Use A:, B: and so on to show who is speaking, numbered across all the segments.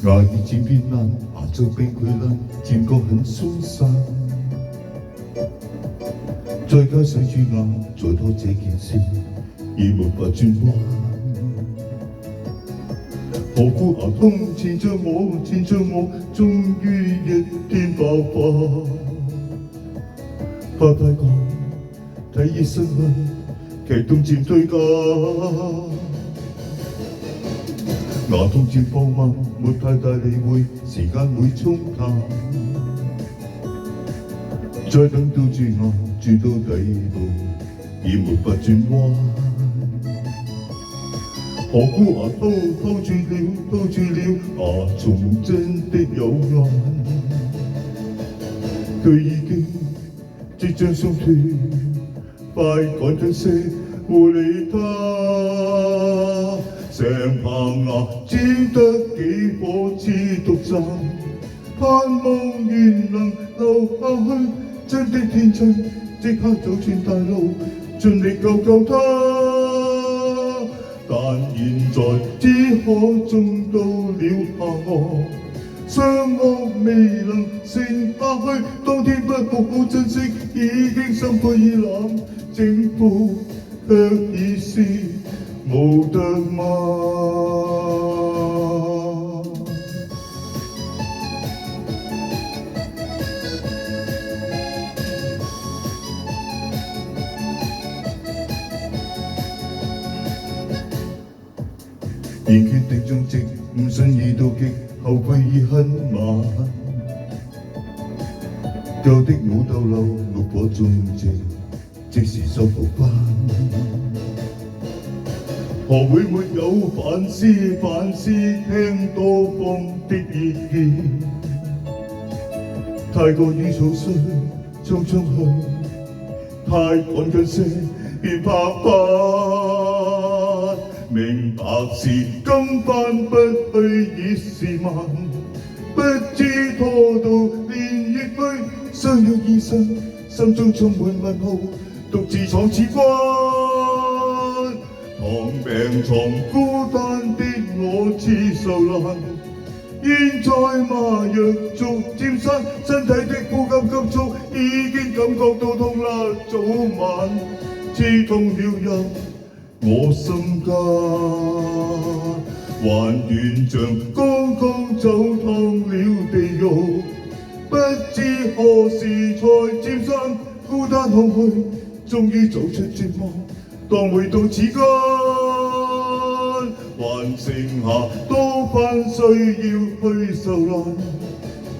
A: 牙已漸變爛，牙就被潰爛，漸覺很鬆散。再加上蛀牙，再多這件事，已沒法轉彎。何故牙痛纏着我，纏着我，終於一天爆發。快講，睇醫生啦，劇痛漸退假。牙痛漸放慢，沒太大理會，時間會沖淡。再等到蛀牙蛀到底部，已沒法轉彎。何故牙都蛀了，牙蟲真的有眼。佢已經即將鬆脱，快趕緊些護理它。成棚牙尖得幾顆似毒針，盼望原能留下去。真的天真，即刻走轉大路，盡力救它。但現在只可種到了下顎，雙惡未能剩下去。當天不好好珍惜，已經心灰意冷，整副卻已是無得罵。已決定種植，唔信已到極，後悔已很晚。舊的老豆樓綠火種植，即時修復返。何會沒有反思聽多方的意見？太過於草率，匆匆去，太趕緊些，便拍板。明白是今番不去已是晚，不知拖到年月去，相約醫生，心中充滿問號，獨自闖此關。躺病床孤單的我似受難，現在麻藥逐漸散，身體的呼吸急促，已經感覺到痛啦，早晚刺痛了入我心間，還原像剛剛走趟了地獄，不知何時才漸散，孤單空虛，終於走出絕望。當回到此間，還剩下多番需要去受難，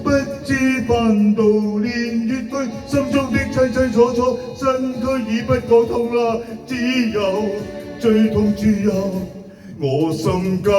A: 不知翻到年月去，心中的凄楚楚，身軀已不覺痛啦，只有最痛注入我心間。